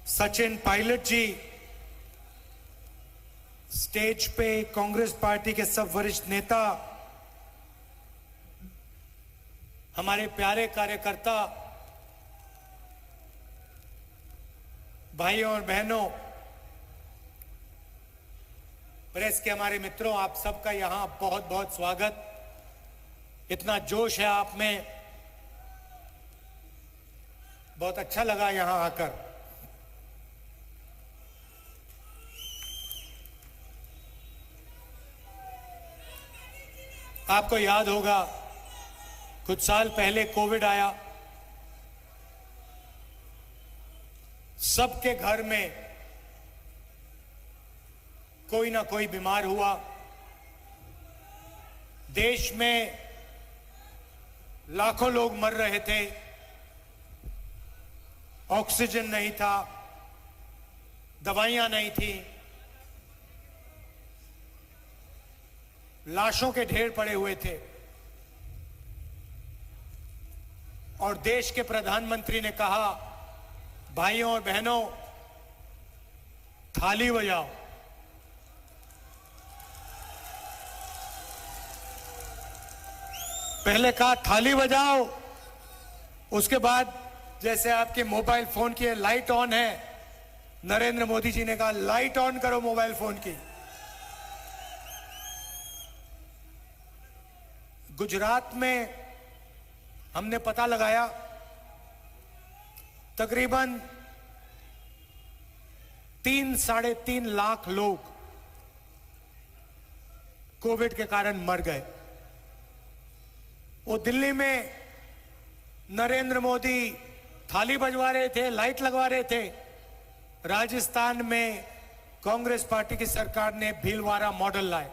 सचिन पायलट जी stage पे, Congress party के सब वरिष्ठ नेता, हमारे प्यारे कार्यकर्ता, भाइयों और बहनों, प्रेस के हमारे मित्रों, आप सबका यहां बहुत बहुत स्वागत। इतना जोश है आप में, बहुत अच्छा लगा यहां आकर। आपको याद होगा कुछ साल पहले कोविड आया, सबके घर में कोई ना कोई बीमार हुआ। देश में लाखों लोग मर रहे थे, ऑक्सीजन नहीं था, दवाइयां नहीं थी, लाशों के ढेर पड़े हुए थे। और देश के प्रधानमंत्री ने कहा, भाइयों और बहनों, थाली बजाओ। पहले कहा थाली बजाओ, उसके बाद जैसे आपके मोबाइल फोन की लाइट ऑन है, नरेंद्र मोदी जी ने कहा लाइट ऑन करो मोबाइल फोन की। गुजरात में हमने पता लगाया, तकरीबन 3-3.5 लाख लोग कोविड के कारण मर गए। वो दिल्ली में नरेंद्र मोदी थाली बजवा रहे थे, लाइट लगवा रहे थे। राजस्थान में कांग्रेस पार्टी की सरकार ने भीलवाड़ा मॉडल लाए,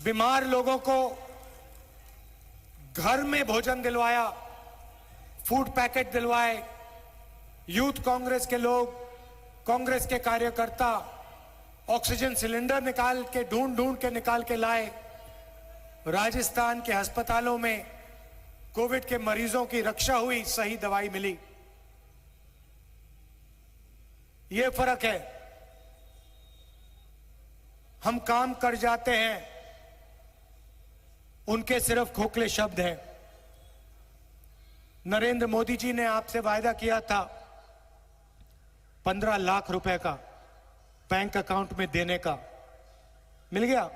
बीमार लोगों को घर में भोजन दिलवाया, फूड पैकेट दिलवाए। यूथ कांग्रेस के लोग, कांग्रेस के कार्यकर्ता ऑक्सीजन सिलेंडर निकाल के ढूंढ के निकाल के लाए। राजस्थान के अस्पतालों में कोविड के मरीजों की रक्षा हुई, सही दवाई मिली। यह फर्क है, हम काम कर जाते हैं, उनके सिर्फ खोखले शब्द हैं। नरेंद्र मोदी जी ने आपसे वायदा किया था 15 लाख रुपए का बैंक अकाउंट में देने का, मिल गया?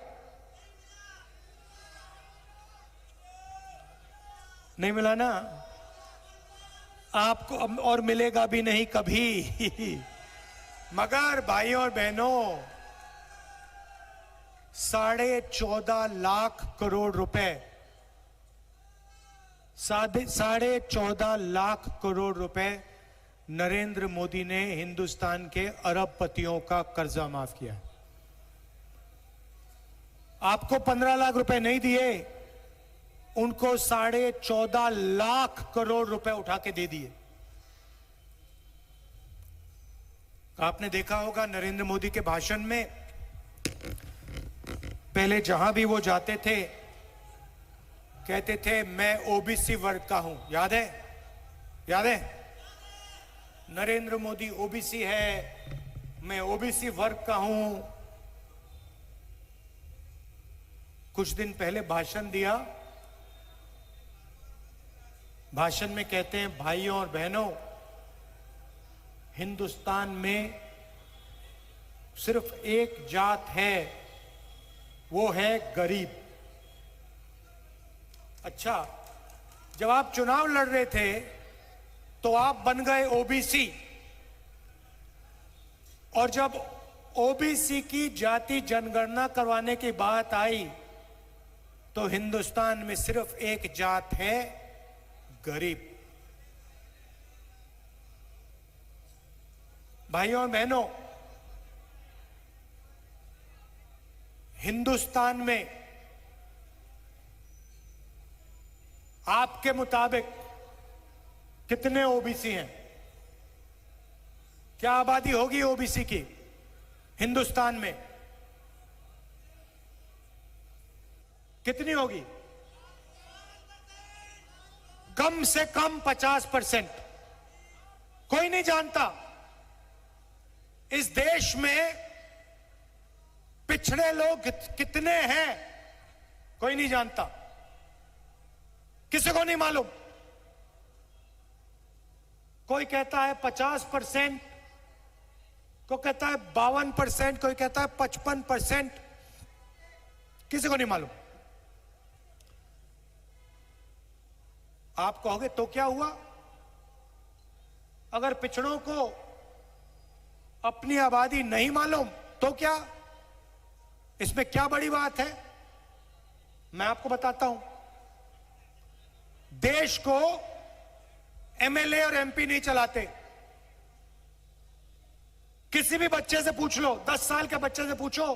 नहीं मिला ना? आपको और मिलेगा भी नहीं कभी। मगर भाइयों और बहनों, 14.5 लाख करोड़ रुपए, 14.5 लाख करोड़ रुपए नरेंद्र मोदी ने हिंदुस्तान के अरबपतियों का कर्जा माफ किया। आपको 15 लाख रुपए नहीं दिए, उनको 14.5 लाख करोड़ रुपए उठा के दे दिए। आपने देखा होगा नरेंद्र मोदी के भाषण में, पहले जहां भी वो जाते थे कहते थे मैं ओबीसी वर्ग का हूं। याद है? याद है? नरेंद्र मोदी ओबीसी है, मैं ओबीसी वर्ग का हूं। कुछ दिन पहले भाषण दिया, भाषण में कहते हैं, भाइयों और बहनों, हिंदुस्तान में सिर्फ एक जात है, वो है गरीब। अच्छा, जब आप चुनाव लड़ रहे थे तो आप बन गए ओबीसी, और जब ओबीसी की जाति जनगणना करवाने की बात आई तो हिंदुस्तान में सिर्फ एक जात है, गरीब। भाइयों और बहनों, हिंदुस्तान में आपके मुताबिक कितने ओबीसी हैं? क्या आबादी होगी ओबीसी की हिंदुस्तान में? कितनी होगी? कम से कम 50%। कोई नहीं जानता इस देश में पिछड़े लोग कितने हैं, कोई नहीं जानता, किसी को नहीं मालूम। कोई कहता है 50%, कोई कहता है 52%, कोई कहता है 55%, किसी को नहीं मालूम। आप कहोगे तो क्या हुआ? अगर पिछड़ों को अपनी आबादी नहीं मालूम तो क्या, इसमें क्या बड़ी बात है? मैं आपको बताता हूं। देश को एमएलए और एमपी नहीं चलाते। किसी भी बच्चे से पूछ लो, 10 साल के बच्चे से पूछो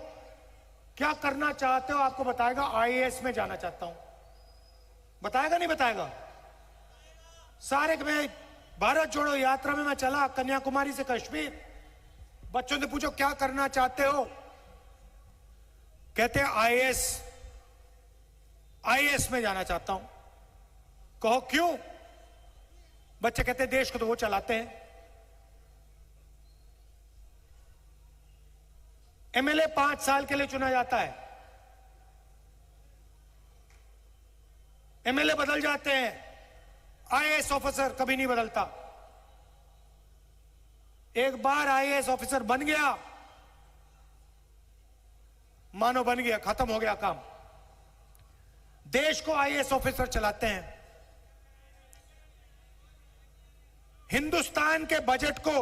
क्या करना चाहते हो, आपको बताएगा आईएएस में जाना चाहता हूं। बताएगा नहीं बताएगा? सारे में भारत जोड़ो यात्रा में मैं चला कन्याकुमारी से कश्मीर, बच्चों से पूछो क्या करना चाहते हो, कहते हैं आईएएस में जाना चाहता हूं। कहो क्यों? बच्चे कहते हैं देश को तो वो चलाते हैं। एमएलए 5 साल के लिए चुना जाता है, एमएलए बदल जाते हैं, आईएएस ऑफिसर कभी नहीं बदलता। एक बार आईएएस ऑफिसर बन गया, मानो बन गया, खत्म हो गया काम। देश को आईएएस ऑफिसर चलाते हैं। हिंदुस्तान के बजट को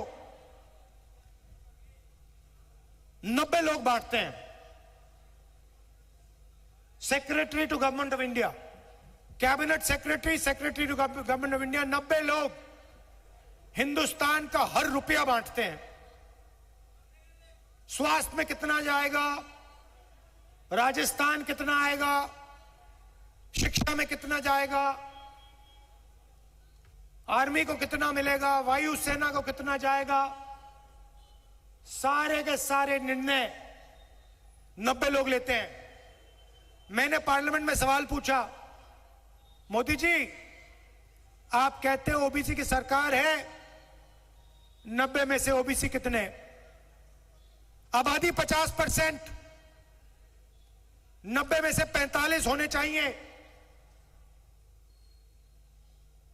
90 लोग बांटते हैं। Secretary to government of India, cabinet secretary, secretary to government of India, 90 लोग हिंदुस्तान का हर रुपया बांटते हैं। स्वास्थ्य में कितना जाएगा, राजस्थान कितना आएगा, शिक्षा में कितना जाएगा, आर्मी को कितना मिलेगा, वायुसेना को कितना जाएगा, सारे के सारे निर्णय 90 लोग लेते हैं। मैंने पार्लियामेंट में सवाल पूछा, मोदी जी आप कहते हो ओबीसी की सरकार है, 90 में से ओबीसी कितने? आबादी 50%, 90 में से 45 होने चाहिए।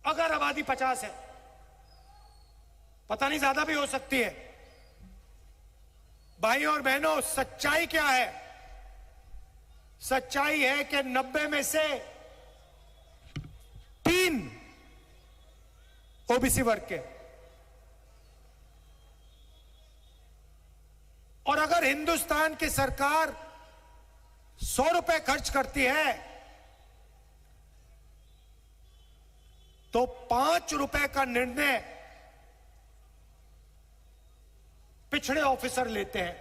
अगर आबादी 50 है, पता नहीं ज्यादा भी हो सकती है। भाइयों और बहनों, सच्चाई क्या है? सच्चाई है कि 90 में से 3 ओबीसी वर्ग के। और अगर हिंदुस्तान की सरकार 100 रुपए खर्च करती है तो 5 रुपए का निर्णय पिछड़े ऑफिसर लेते हैं।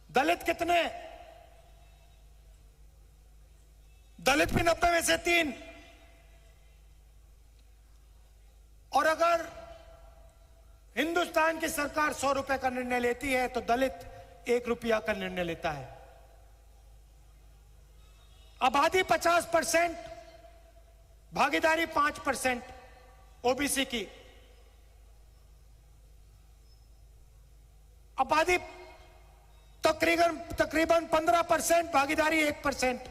दलित कितने? दलित भी 90 में से 3। और अगर हिंदुस्तान की सरकार 100 रुपए का निर्णय लेती है तो दलित 1 रुपया का निर्णय लेता है। आबादी 50%, भागीदारी 5% ओबीसी की। आबादी तकरीबन 15%, भागीदारी 1%।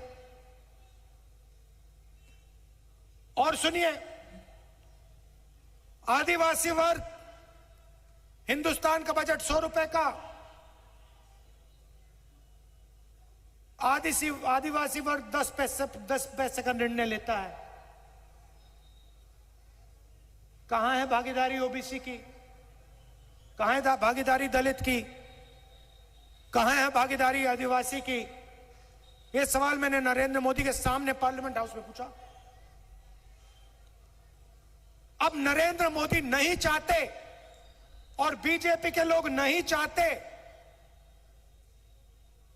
और सुनिए, आदिवासी वर्ग, हिंदुस्तान का बजट 100 रुपए का, आदिवासी वर्ग 10 पैसे का निर्णय लेता है। कहां है भागीदारी ओबीसी की? कहां है भागीदारी दलित की? कहां है भागीदारी आदिवासी की? यह सवाल मैंने नरेंद्र मोदी के सामने पार्लियामेंट हाउस में पूछा। अब नरेंद्र मोदी नहीं चाहते और बीजेपी के लोग नहीं चाहते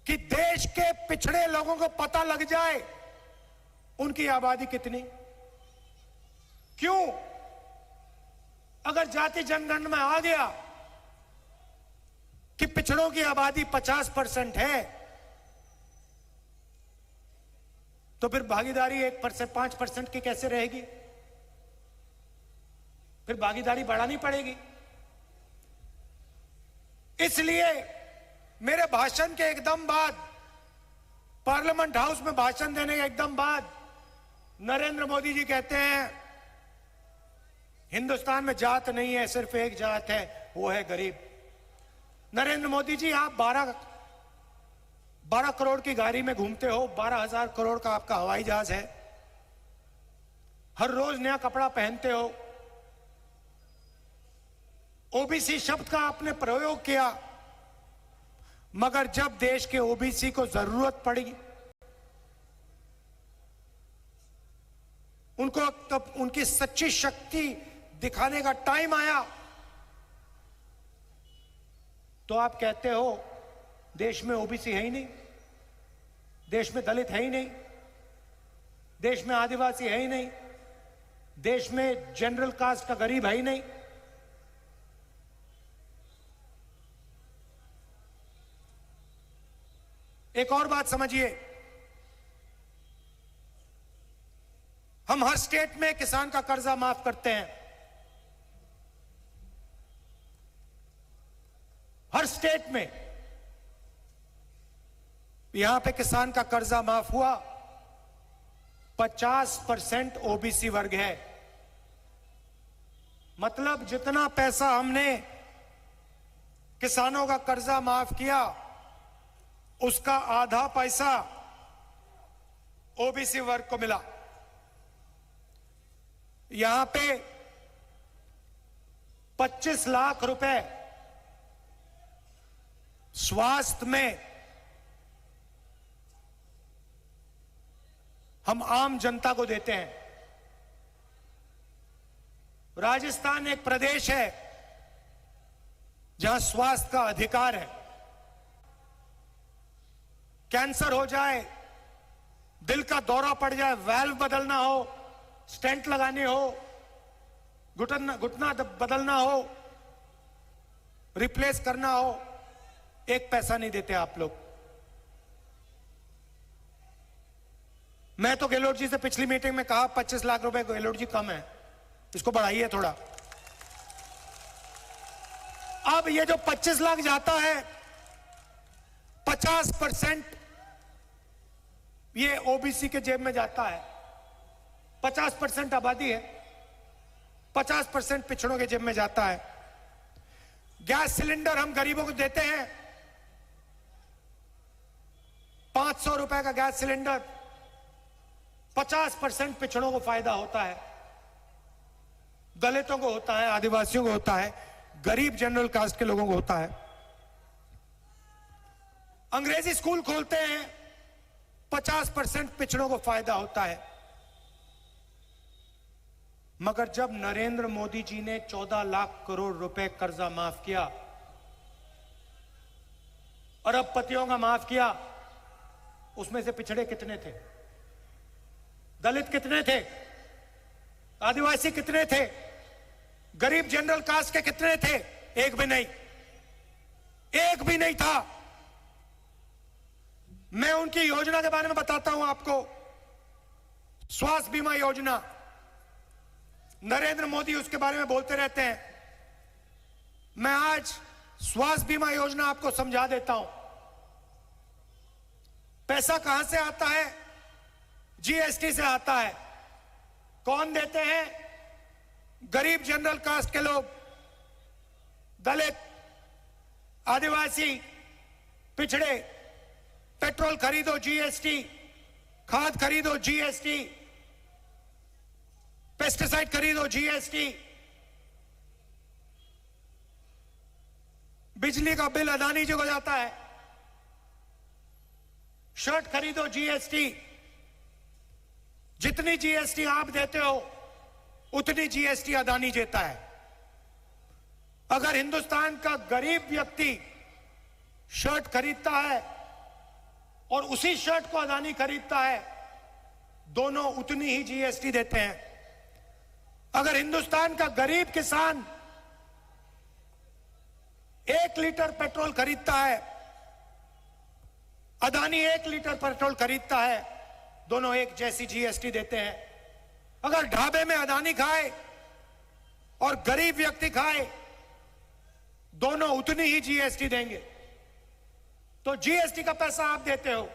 कि देश के पिछड़े लोगों को पता लग जाए उनकी आबादी कितनी। क्यों? अगर जाति जनगणना में आ गया कि पिछड़ों की आबादी 50% है तो फिर भागीदारी 1 से 5% की कैसे रहेगी? फिर भागीदारी बढ़ानी पड़ेगी। इसलिए मेरे भाषण के एकदम बाद, पार्लियामेंट हाउस में भाषण देने के एकदम बाद नरेंद्र मोदी जी कहते हैं हिंदुस्तान में जात नहीं है, सिर्फ एक जात है, वो है गरीब। नरेंद्र मोदी जी, आप 12 करोड़ की गाड़ी में घूमते हो, 12,000 करोड़ का आपका हवाई जहाज है, हर रोज नया कपड़ा पहनते हो, ओबीसी शब्द का आपने प्रयोग किया, मगर जब देश के ओबीसी को जरूरत पड़ी, उनको तब उनकी सच्ची शक्ति दिखाने का टाइम आया, तो आप कहते हो देश में ओबीसी है ही नहीं, देश में दलित है ही नहीं, देश में आदिवासी है ही नहीं, देश में जनरल कास्ट का गरीब है ही नहीं। एक और बात समझिए, हम हर स्टेट में किसान का कर्जा माफ करते हैं, हर स्टेट में। यहां पे किसान का कर्जा माफ हुआ, 50% ओबीसी वर्ग है, मतलब जितना पैसा हमने किसानों का कर्जा माफ किया, उसका आधा पैसा ओबीसी वर्ग को मिला। यहां पे 25 लाख रुपए स्वास्थ्य में हम आम जनता को देते हैं। राजस्थान एक प्रदेश है जहां स्वास्थ्य का अधिकार है। कैंसर हो जाए, दिल का दौरा पड़ जाए, वाल्व बदलना हो, स्टेंट लगाने हो, घुटना बदलना हो, रिप्लेस करना हो, एक पैसा नहीं देते आप लोग। मैं तो गहलोत जी से पिछली मीटिंग में कहा 25 लाख रुपए गहलोत जी कम है, इसको बढ़ाइए थोड़ा। अब ये जो 25 लाख जाता है, 50% ये ओबीसी के जेब में जाता है। 50% आबादी है, 50% पिछड़ों के जेब में जाता है। गैस सिलेंडर हम गरीबों को देते हैं, 500 रुपए का गैस सिलेंडर, 50% पिछड़ों को फायदा होता है, दलितों को होता है, आदिवासियों को होता है, गरीब जनरल कास्ट के लोगों को होता है। अंग्रेजी स्कूल खोलते हैं, 50% पिछड़ों को फायदा होता है। मगर जब नरेंद्र मोदी जी ने 14 लाख करोड़ रुपए कर्जा माफ किया, अरबपतियों का माफ किया, उसमें से पिछड़े कितने थे? दलित कितने थे? आदिवासी कितने थे? गरीब जनरल कास्ट के कितने थे? एक भी नहीं, एक भी नहीं था। मैं उनकी योजना के बारे में बताता हूं आपको। स्वास्थ्य बीमा योजना, नरेंद्र मोदी उसके बारे में बोलते रहते हैं। मैं आज स्वास्थ्य बीमा योजना आपको समझा देता हूं। पैसा कहां से आता है? जीएसटी से आता है। कौन देते हैं? गरीब जनरल कास्ट के लोग, दलित, आदिवासी, पिछड़े। पेट्रोल खरीदो जीएसटी, खाद खरीदो जीएसटी, पेस्टिसाइड खरीदो जीएसटी, बिजली का बिल अदानी जी को जाता है, शर्ट खरीदो जीएसटी। जितनी जीएसटी आप देते हो उतनी जीएसटी अदानी देता है। अगर हिंदुस्तान का गरीब व्यक्ति शर्ट खरीदता है और उसी शर्ट को अदानी खरीदता है, दोनों उतनी ही जीएसटी देते हैं। अगर हिंदुस्तान का गरीब किसान 1 लीटर पेट्रोल खरीदता है, अदानी 1 लीटर पेट्रोल खरीदता है, दोनों एक जैसी जीएसटी देते हैं। अगर ढाबे में अदानी खाए और गरीब व्यक्ति खाए, दोनों उतनी ही जीएसटी देंगे। तो जीएसटी का पैसा आप देते हो।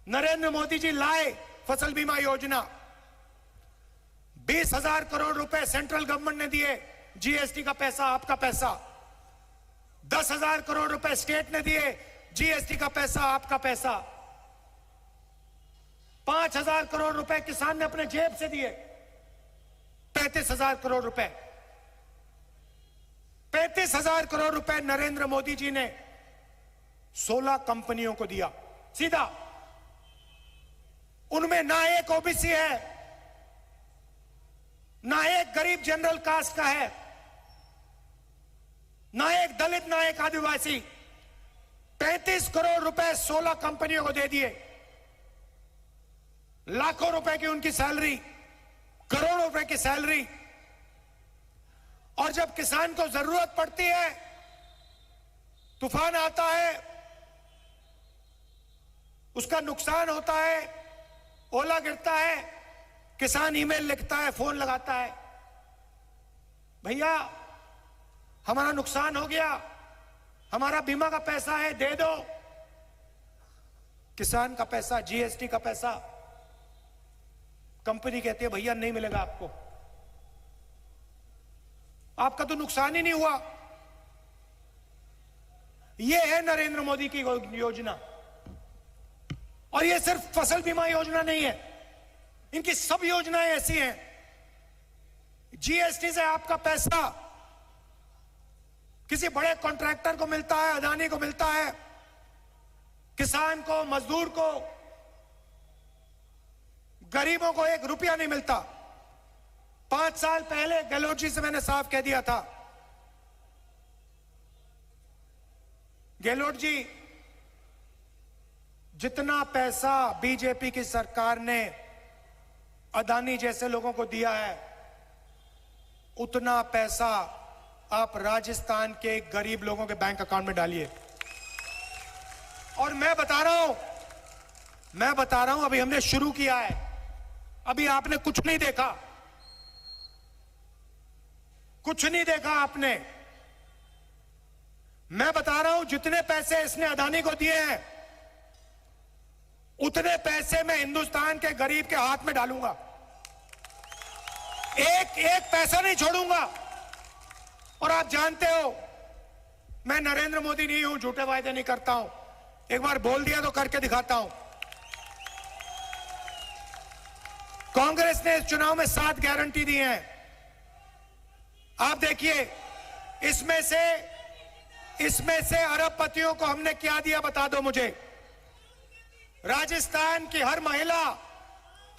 नरेंद्र मोदी जी लाए फसल बीमा योजना, 20,000 करोड़ रुपए सेंट्रल गवर्नमेंट ने दिए, जीएसटी का पैसा आपका पैसा। 10,000 करोड़ रुपए स्टेट ने दिए, जीएसटी का पैसा आपका पैसा। 5,000 करोड़ रुपए किसान ने अपने जेब से दिए, 35,000 करोड़ रुपए। 35,000 करोड़ रुपए नरेंद्र मोदी जी ने 16 कंपनियों को दिया सीधा। उनमें ना एक ओबीसी है, ना एक गरीब जनरल कास्ट का है, ना एक दलित, ना एक आदिवासी। 35 करोड़ रुपए 16 कंपनियों को दे दिए। लाखों रुपए की उनकी सैलरी, करोड़ों रुपए की सैलरी। और जब किसान को जरूरत पड़ती है, तूफान आता है, उसका नुकसान होता है, ओला गिरता है, किसान ईमेल लिखता है, फोन लगाता है, भैया हमारा नुकसान हो गया, हमारा बीमा का पैसा है, दे दो। किसान का पैसा, जीएसटी का पैसा, कंपनी कहती है भैया नहीं मिलेगा आपको, आपका तो नुकसान ही नहीं हुआ। यह है नरेंद्र मोदी की योजना। और यह सिर्फ फसल बीमा योजना नहीं है, इनकी सब योजनाएं ऐसी हैं। जीएसटी से आपका पैसा किसी बड़े कॉन्ट्रैक्टर को मिलता है, अदानी को मिलता है, किसान को, मजदूर को, गरीबों को 1 रुपया नहीं मिलता। 5 साल पहले गहलोत जी से मैंने साफ कह दिया था, गहलोत जी जितना पैसा बीजेपी की सरकार ने अदानी जैसे लोगों को दिया है, उतना पैसा आप राजस्थान के गरीब लोगों के बैंक अकाउंट में डालिए। और मैं बता रहा हूं, अभी हमने शुरू किया है, अभी आपने कुछ नहीं देखा, कुछ नहीं देखा आपने। मैं बता रहा हूं, जितने पैसे इसने अदानी को दिए हैं, उतने पैसे मैं हिंदुस्तान के गरीब के हाथ में डालूंगा। एक पैसा नहीं छोड़ूंगा। और आप जानते हो, मैं नरेंद्र मोदी नहीं हूं, झूठे वायदे नहीं करता हूं। एक बार बोल दिया तो करके दिखाता हूं। कांग्रेस ने इस चुनाव में 7 गारंटी दी हैं। आप देखिए, इसमें से अरबपतियों को हमने क्या दिया, बता दो मुझे। राजस्थान की हर महिला,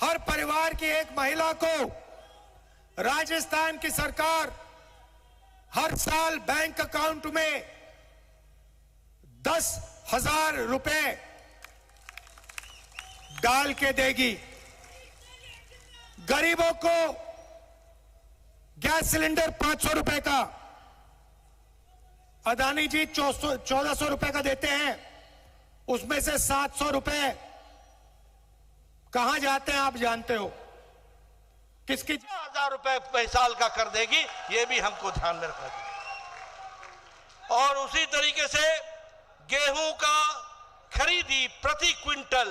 हर परिवार की एक महिला को राजस्थान की सरकार हर साल बैंक अकाउंट में 10,000 रुपए डाल के देगी। गरीबों को गैस सिलेंडर 500 रुपए का, अदानी जी 1400 रुपए का देते हैं, उसमें से 700 रुपए कहां जाते हैं आप जानते हो। किसकी 1000 रुपए साल का कर देगी, ये भी हमको ध्यान में रखना चाहिए। और उसी तरीके से गेहूं का खरीदी प्रति क्विंटल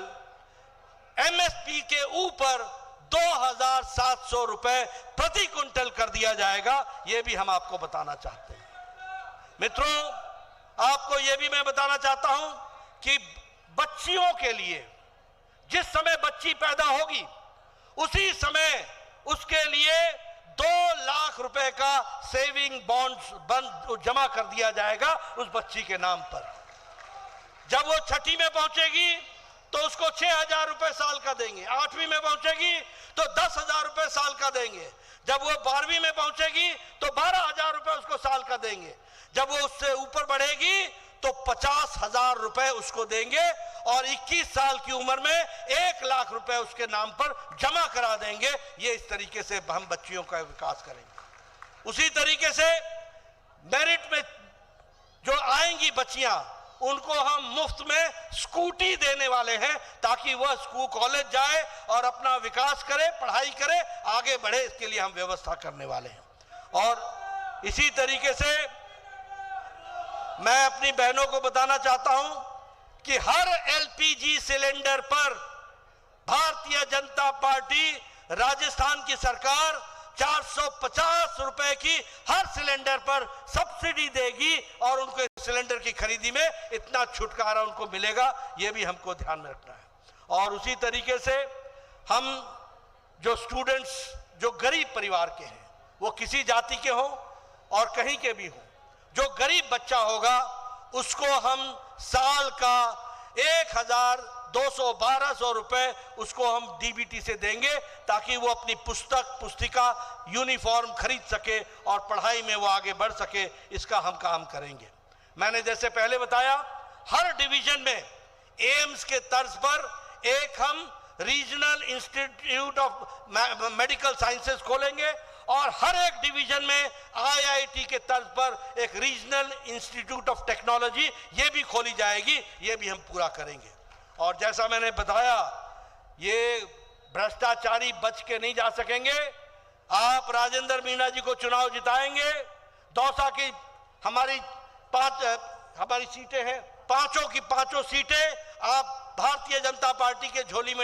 एमएसपी के ऊपर 2,700 रुपए प्रति क्विंटल कर दिया जाएगा, ये भी हम आपको बताना चाहते हैं। मित्रों, आपको ये भी मैं बताना चाहता हूं कि बच्चियों के लिए जिस समय बच्ची पैदा होगी, उसी समय उसके लिए 2 लाख रुपए का सेविंग बॉन्ड जमा कर दिया जाएगा उस बच्ची के नाम पर। जब वो 6ठी में पहुंचेगी तो उसको 6,000 रुपए साल का देंगे, 8वीं में पहुंचेगी तो 10,000 रुपए साल का देंगे, जब वो 12वीं में पहुंचेगी तो 12,000 रुपए उसको साल का देंगे, जब वो उससे ऊपर बढ़ेगी तो 50,000 रुपए उसको देंगे, और 21 साल की उम्र में 1 लाख रुपए उसके नाम पर जमा करा देंगे। ये इस तरीके से हम बच्चियों का विकास करेंगे। उसी तरीके से मेरिट में जो आएंगी बच्चियां, उनको हम मुफ्त में स्कूटी देने वाले हैं ताकि वह स्कूल कॉलेज जाए और अपना विकास करे, पढ़ाई करे, आगे बढ़े। इसके लिए हम व्यवस्था करने वाले हैं। और इसी तरीके से मैं अपनी बहनों को बताना चाहता हूं कि हर एलपीजी सिलेंडर पर भारतीय जनता पार्टी राजस्थान की सरकार 450 रुपए की हर सिलेंडर पर सब्सिडी देगी और उनको सिलेंडर की खरीदी में इतना छुटकारा उनको मिलेगा, यह भी हमको ध्यान में रखना है। और उसी तरीके से हम जो स्टूडेंट्स जो गरीब परिवार के हैं, वो किसी जाति के हों और कहीं के भी हों, जो गरीब बच्चा होगा उसको हम साल का 1,200-1,200 रुपए उसको हम डीबीटी से देंगे ताकि वो अपनी पुस्तिका, यूनिफॉर्म खरीद सके और पढ़ाई में वो आगे बढ़ सके। इसका हम काम करेंगे। मैंने जैसे पहले बताया, हर डिवीजन में एम्स के तर्ज पर एक हम regional institute of medical sciences खोलेंगे और हर एक डिवीजन में आईआईटी के तर्ज पर एक रीजनल इंस्टीट्यूट ऑफ टेक्नोलॉजी ये भी खोली जाएगी। ये भी हम पूरा करेंगे। और जैसा मैंने बताया, ये भ्रष्टाचारी बच के नहीं जा सकेंगे। आप राजेंद्र मीणा जी को चुनाव जिताएंगे, दौसा की हमारी सीटें हैं, पांचों की पांचों सीटें आप भारतीय जनता पार्टी के झोली में